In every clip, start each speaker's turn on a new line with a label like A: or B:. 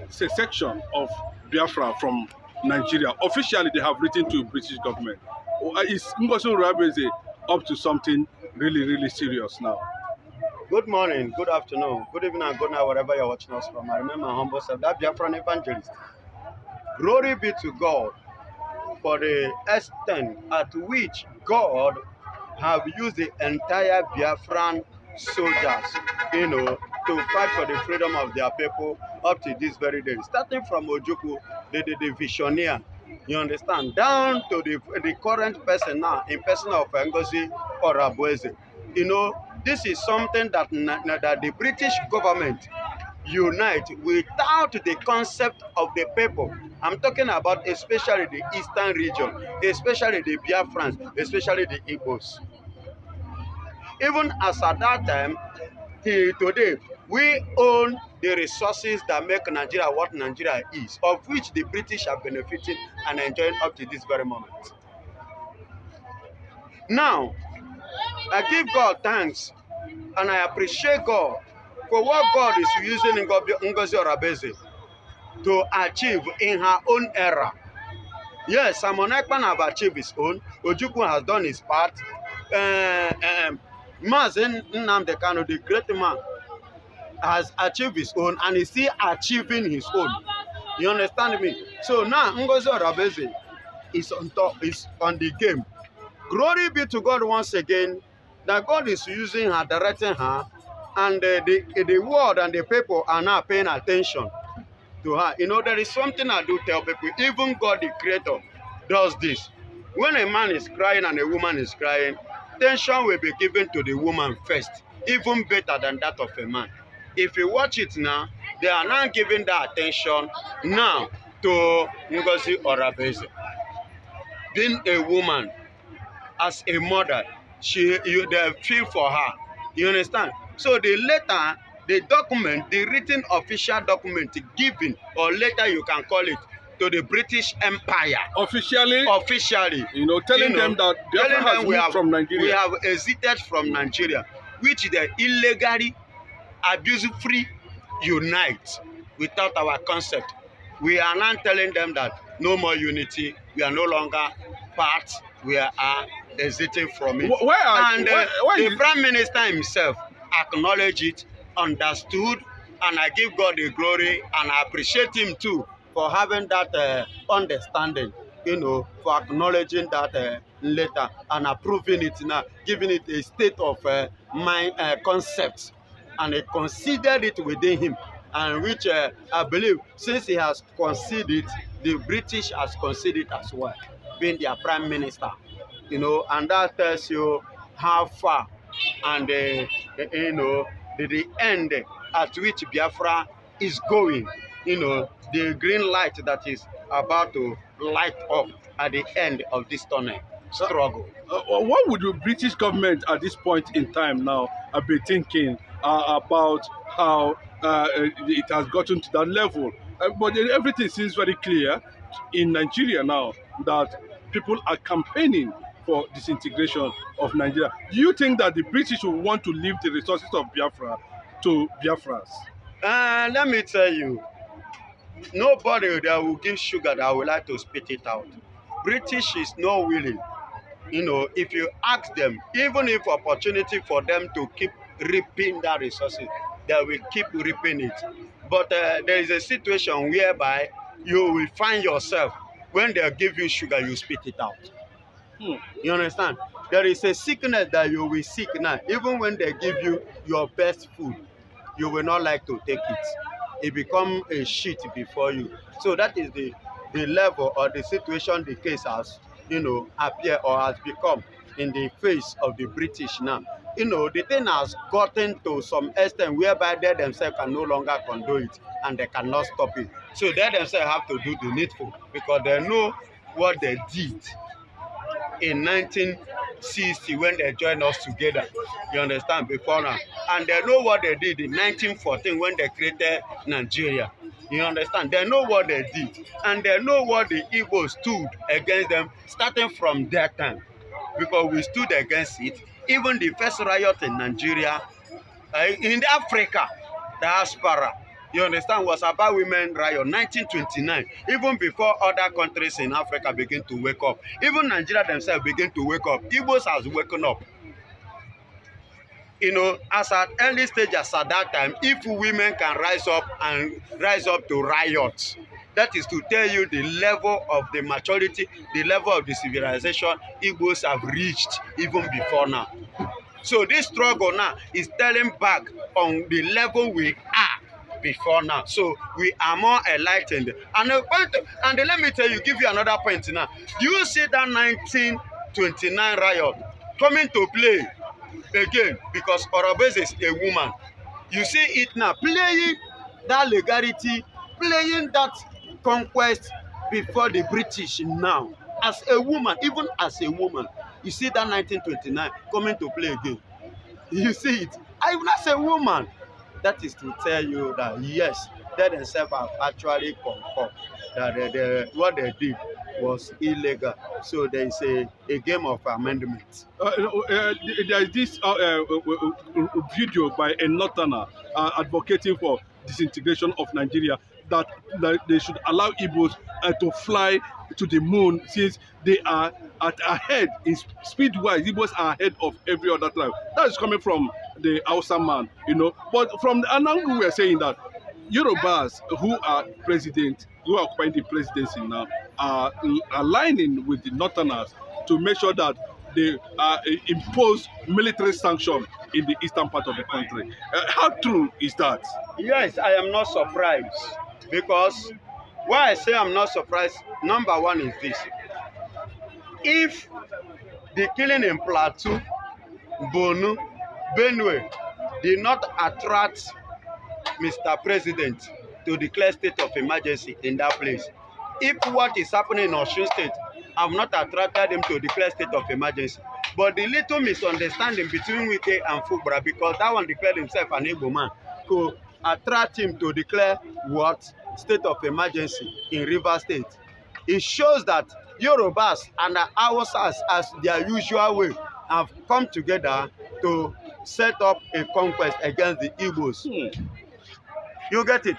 A: section of Biafra from Nigeria. Officially, they have written to British government. Is Ngozi Orabueze up to something really, really serious now?
B: Good morning, good afternoon, good evening, and good night, wherever you're watching us from. I remember my humble self, that Biafran evangelist. Glory be to God for the extent at which God have used the entire Biafran soldiers, to fight for the freedom of their people up to this very day. Starting from Ojukwu, the visioneer, you understand, down to the current person now, in person of Ngozi Orabueze. This is something that the British government unite without the concept of the people. I'm talking about especially the eastern region, especially the Biafrans, especially the Igbos. Even as at that time, till today, we own the resources that make Nigeria what Nigeria is, of which the British are benefiting and enjoying up to this very moment. Now, I give God thanks and I appreciate God for what God is using Ngozi Orabueze to achieve in her own era. Yes, Ekpa have achieved his own. Ojukwu has done his part. Nnamdi Kanu, the great man, has achieved his own and is still achieving his own. You understand me? So now Ngozi Orabueze is on top, is on the game. Glory be to God once again that God is using her, directing her, and the world and the people are now paying attention to her. There is something I do tell people, even God the Creator does this. When a man is crying and a woman is crying, attention will be given to the woman first, even better than that of a man. If you watch it now, they are now giving that attention now to Ngozi Orabueze. Being a woman, as a mother, they feel for her. You understand? So the letter, the document, the written official document given, or letter you can call it, to the British Empire.
A: Officially, telling them that Biafra has moved from Nigeria.
B: We have exited from Nigeria, which they illegally, abuse-free unite without our concept. We are now telling them that no more unity, we are no longer part, we are exiting from it. The Prime Minister himself acknowledged it, understood, and I give God the glory, and I appreciate him too for having that understanding, for acknowledging that letter and approving it now, giving it a state of mind concept, and he considered it within him, and which I believe, since he has considered, the British has considered as well, being their Prime Minister, and that tells you how far and the end at which Biafra is going, the green light that is about to light up at the end of this tunnel struggle.
A: What would the British government at this point in time now be thinking about how it has gotten to that level? But everything seems very clear in Nigeria now that people are campaigning for disintegration of Nigeria. Do you think that the British will want to leave the resources of Biafra to Biafrans?
B: Let me tell you, nobody that will give sugar that would like to spit it out. British is not willing. If you ask them, even if opportunity for them to keep reaping that resources, they will keep reaping it. But there is a situation whereby you will find yourself, when they give you sugar, you spit it out. You understand? There is a sickness that you will seek now. Even when they give you your best food, you will not like to take it. It becomes a shit before you. So that is the level or the situation the case has, appear or has become in the face of the British now. The thing has gotten to some extent whereby they themselves can no longer condone it and they cannot stop it. So they themselves have to do the needful because they know what they did in 1960 when they joined us together, you understand, before now. And they know what they did in 1914 when they created Nigeria. You understand? They know what they did. And they know what the Igbo stood against them starting from that time. Because we stood against it. Even the first riot in Nigeria, in Africa, diaspora, You understand? Was about women riot 1929. Even before other countries in Africa begin to wake up, even Nigeria themselves begin to wake up. Igbos has woken up. You know, as at early stages at that time, if women can rise up and rise up to riot, that is to tell you the level of the maturity, the level of the civilization Igbos have reached even before now. So this struggle now is telling back on the level we are before now. So we are more enlightened. And let me tell you, give you another point now. Do you see that 1929 riot coming to play again? Because Orabueze is a woman. You see it now, playing that legality, playing that conquest before the British now. As a woman, even as a woman, you see that 1929 coming to play again. You see it. Even as a woman, that is to tell you that yes, they themselves have actually confirmed that what they did was illegal. So there is a game of amendments.
A: There is this video by a northerner advocating for disintegration of Nigeria, that they should allow Igbos to fly to the moon, since they are ahead in speed-wise. Igbos are ahead of every other tribe. That is coming from the Hausa man, you know. But from the angle, we are saying that Yorubas who are who are occupying the presidency now, are aligning with the northerners to make sure that they impose military sanction in the eastern part of the country. How true is that?
B: Yes, I am not surprised, because why I say I'm not surprised, number one is this. If the killing in Plateau, Borno, Benue did not attract Mr. President to declare state of emergency in that place, if what is happening in Osun State have not attracted him to declare state of emergency, but the little misunderstanding between Wike and Fubara, because that one declared himself an Igbo man, to attract him to declare what? State of emergency in Rivers State. It shows that Yorubas and the Hausas, as their usual way, have come together to set up a conquest against the Igbos. You get it?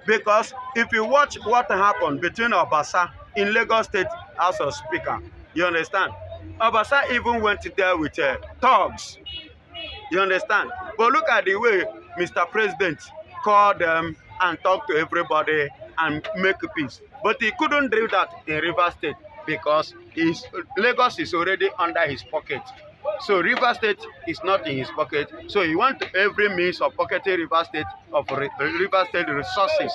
B: Because if you watch what happened between Obasa in Lagos State House of Speaker, you understand? Obasa even went there with thugs. You understand? But look at the way Mr. President called them and talked to everybody and make peace. But he couldn't do that in Rivers State because Lagos is already under his pocket. So Rivers State is not in his pocket. So he wants every means of pocketing Rivers State of Rivers State resources.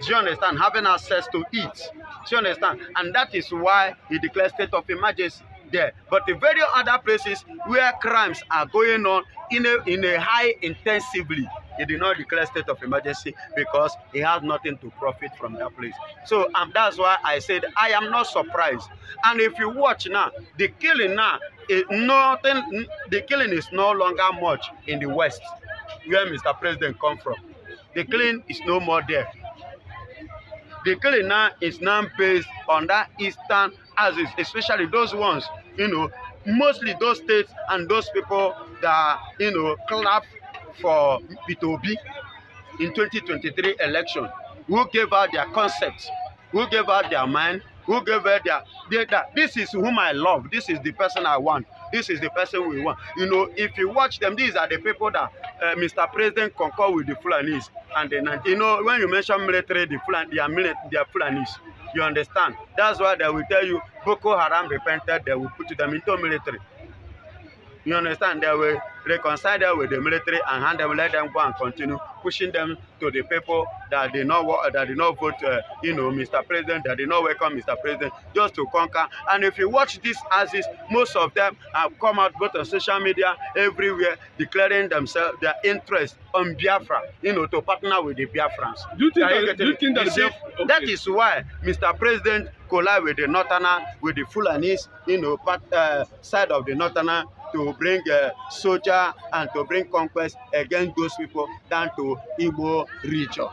B: Do you understand? Having access to it. Do you understand? And that is why he declared state of emergency there. But the very other places where crimes are going on in a high intensively, he did not declare state of emergency because he has nothing to profit from that place. So that's why I said I am not surprised. And if you watch now, the killing now is nothing. The killing is no longer much in the West, where Mr. President come from. The killing is no more there. The killing now is now based on that eastern axis, especially those ones, you know, mostly those states and those people that, you know, clap for P2B in 2023 election, who gave out their concepts, who gave out their mind, who gave out this is whom I love, this is the person I want, this is the person we want. You know, if you watch them, these are the people that Mr. President concur with the Fulanis. And then, you know, when you mention military, they are Fulanis. You understand? That's why they will tell you, Boko Haram repented, they will put them into military. You understand? They will reconcile them with the military and hand them, let them go and continue pushing them to the people that did not vote, you know, Mr. President, that did not welcome Mr. President, just to conquer. And if you watch these axis, most of them have come out both on social media, everywhere, declaring themselves their interest on Biafra, you know, to partner with the Biafrans.
A: Do you think that
B: that is why Mr. President collide with the Northerner, with the Fulanis, you know, side of the Northerner, to bring soldier and to bring conquest against those people down to Igbo region.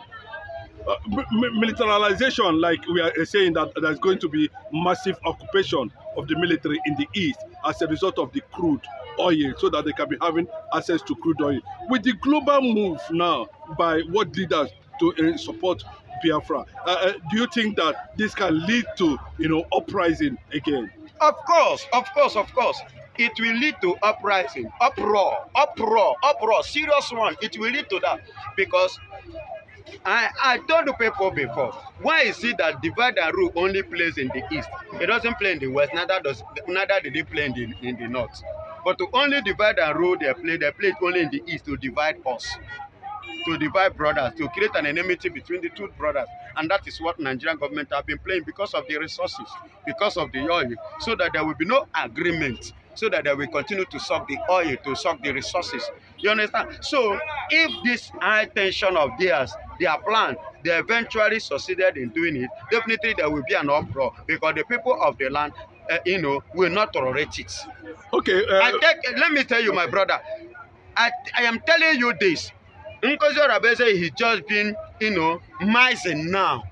A: Militarization, like we are saying that there's going to be massive occupation of the military in the east as a result of the crude oil, so that they can be having access to crude oil. With the global move now by world leaders to support Biafra. Do you think that this can lead to, uprising again?
B: Of course, of course, of course. It will lead to uprising, uproar, serious one. It will lead to that because I told the people before, why is it that divide and rule only plays in the east? It doesn't play in the west, neither did it play in the north. But to only divide and rule they play it only in the east to divide us, to divide brothers, to create an enmity between the two brothers. And that is what Nigerian government have been playing because of the resources, because of the oil, so that there will be no agreement, so that they will continue to suck the oil, to suck the resources. You understand? So if this high tension of theirs, their plan, they eventually succeeded in doing it, definitely there will be an uproar because the people of the land, will not tolerate it.
A: Okay.
B: Let me tell you, my brother, I am telling you this. Ngozi Orabueze is just been, micing now.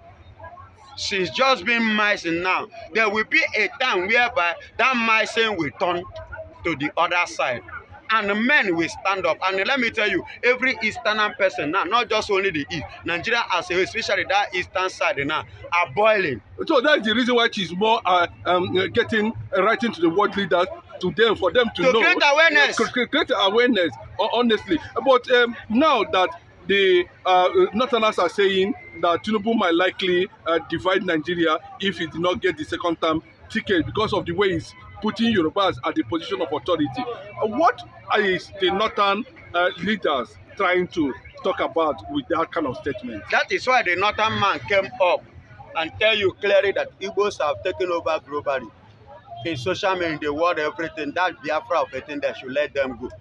B: She's just been micing now. There will be a time whereby that micing will turn to the other side. And men will stand up. And let me tell you, every Eastern person now, not just only the East, Nigeria as a whole, especially that Eastern side now, are boiling.
A: So that's the reason why she's more writing to the world leaders, to them, for them to know.
B: Create awareness.
A: Create awareness, honestly. But now that the Northerners are saying that Tinubu might likely divide Nigeria if he did not get the second term ticket because of the way he's putting Yorubas at the position of authority. What is the Northern leaders trying to talk about with that kind of statement?
B: That is why the Northern man came up and tell you clearly that Igbos have taken over globally. In social media, in the world, everything, that Biafra of a thing, they should let them go.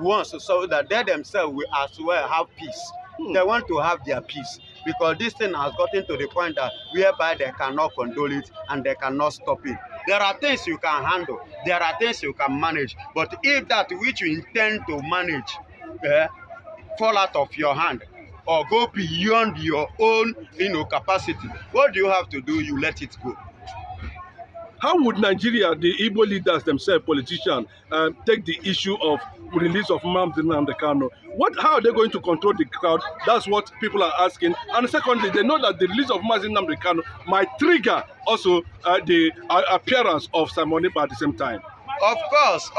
B: Once, so that they themselves will as well have peace. They want to have their peace because this thing has gotten to the point that whereby they cannot condole it and they cannot stop it. There are things you can handle, there are things you can manage, but if that which you intend to manage fall out of your hand or go beyond your own capacity, what do you have to do? You let it go.
A: How would Nigeria, the Igbo leaders themselves, politicians, take the issue of release of Nnamdi Kanu? How are they going to control the crowd? That's what people are asking. And secondly, they know that the release of Nnamdi Kanu might trigger also the appearance of Simon Ekpa at the same time.
B: Of course,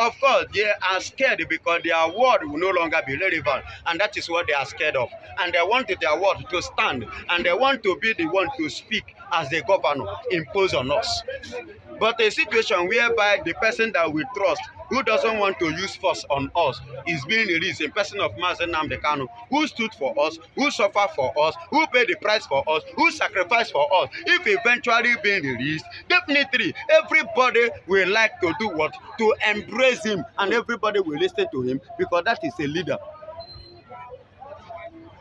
B: they are scared because their word will no longer be relevant, and that is what they are scared of. And they want their word to stand, and they want to be the one to speak as the governor impose on us. But a situation whereby the person that we trust, who doesn't want to use force on us, is being released in person of Nnamdi Kanu, who stood for us, who suffered for us, who paid the price for us, who sacrificed for us. If eventually being released, definitely everybody will like to do what? To embrace him, and everybody will listen to him because that is a leader.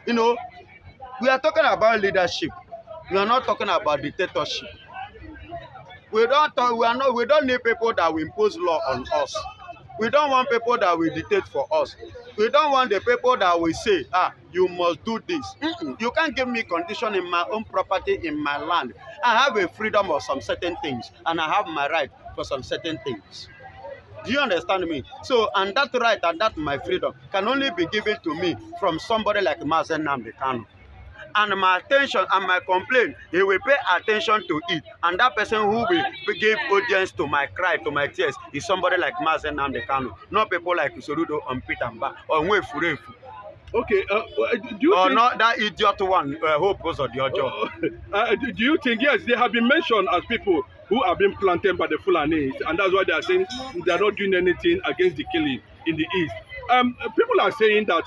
B: We are talking about leadership. We are not talking about dictatorship. We don't need people that will impose law on us. We don't want people that will dictate for us. We don't want the people that will say, you must do this. You can't give me condition in my own property, in my land. I have a freedom of some certain things, and I have my right for some certain things. Do you understand me? So, and that right and that my freedom can only be given to me from somebody like Nnamdi Kanu. And my attention and my complaint, he will pay attention to it. And that person who will give audience to my cry, to my tears, is somebody like Nnamdi Kanu. Not people like Usorudo and Peter Mba or Nwefurefu.
A: Okay, do you
B: or
A: think...
B: not that idiot one who goes on the other.
A: Do you think, yes, they have been mentioned as people who have been planted by the Fulanis, and that's why they are saying they are not doing anything against the killing in the east. People are saying that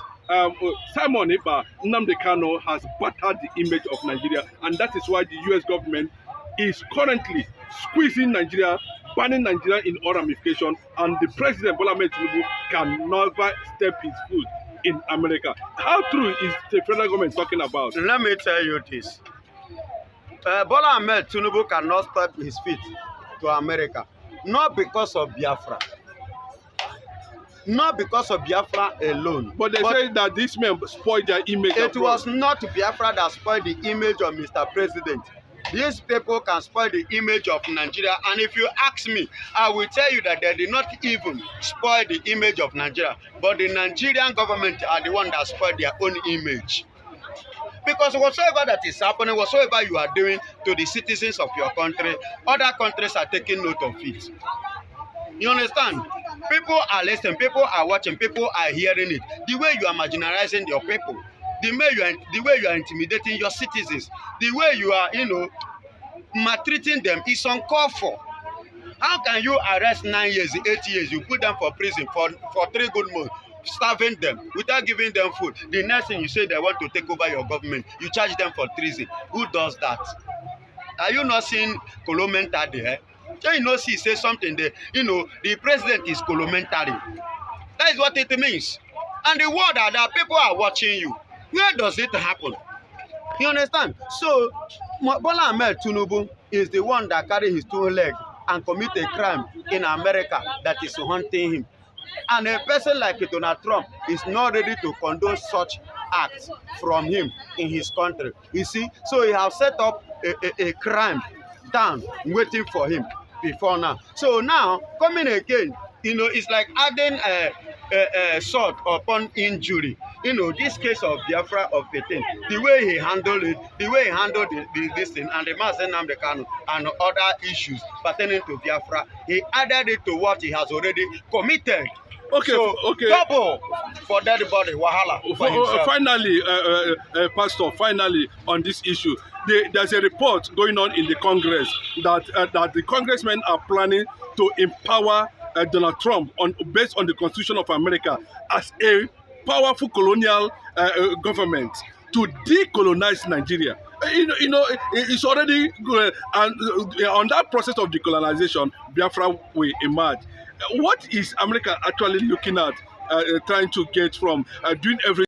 A: Simon Ekpa, Nnamdi Kanu, has battered the image of Nigeria, and that is why the US government is currently squeezing Nigeria, banning Nigeria in all ramifications, and the president, Bola Ahmed Tinubu, can never step his foot in America. How true is the federal government talking about?
B: Let me tell you this. Bola Ahmed Tinubu cannot step his feet to America, not because of Biafra. Not because of Biafra alone.
A: But they say that these men spoiled their image.
B: It was not Biafra that spoiled the image of Mr. President. These people can spoil the image of Nigeria. And if you ask me, I will tell you that they did not even spoil the image of Nigeria. But the Nigerian government are the one that spoiled their own image. Because whatsoever that is happening, whatsoever you are doing to the citizens of your country, other countries are taking note of it. You understand? People are listening, people are watching, people are hearing it. The way you are marginalizing your people, the way you are intimidating your citizens, the way you are, maltreating them is uncalled for. How can you arrest 9 years, 8 years, you put them for prison for 3 good months, starving them without giving them food? The next thing you say they want to take over your government, you charge them for treason. Who does that? Are you not seeing Kolomenta there? Can you not see say something there? The president is Kolomentary. That is what it means. And the word are that people are watching you. Where does it happen? You understand? So, Bola Ahmed Tinubu is the one that carry his 2 legs and commit a crime in America that is hunting him. And a person like Donald Trump is not ready to condone such acts from him in his country. You see, so he has set up a crime down waiting for him before now. So now, coming again, it's like adding a salt upon injury. This case of Biafra of 18, the way he handled it, the way he handled this thing, and the man Nnamdi Kanu and other issues pertaining to Biafra, he added it to what he has already committed.
A: Okay,
B: so,
A: okay.
B: Double for everybody, wahala.
A: Finally, Pastor, finally on this issue, there's a report going on in the Congress that the congressmen are planning to empower Donald Trump based on the Constitution of America as a powerful colonial government to decolonize Nigeria. It's already and on that process of decolonization, Biafra will emerge. What is America actually looking at, trying to get from doing everything?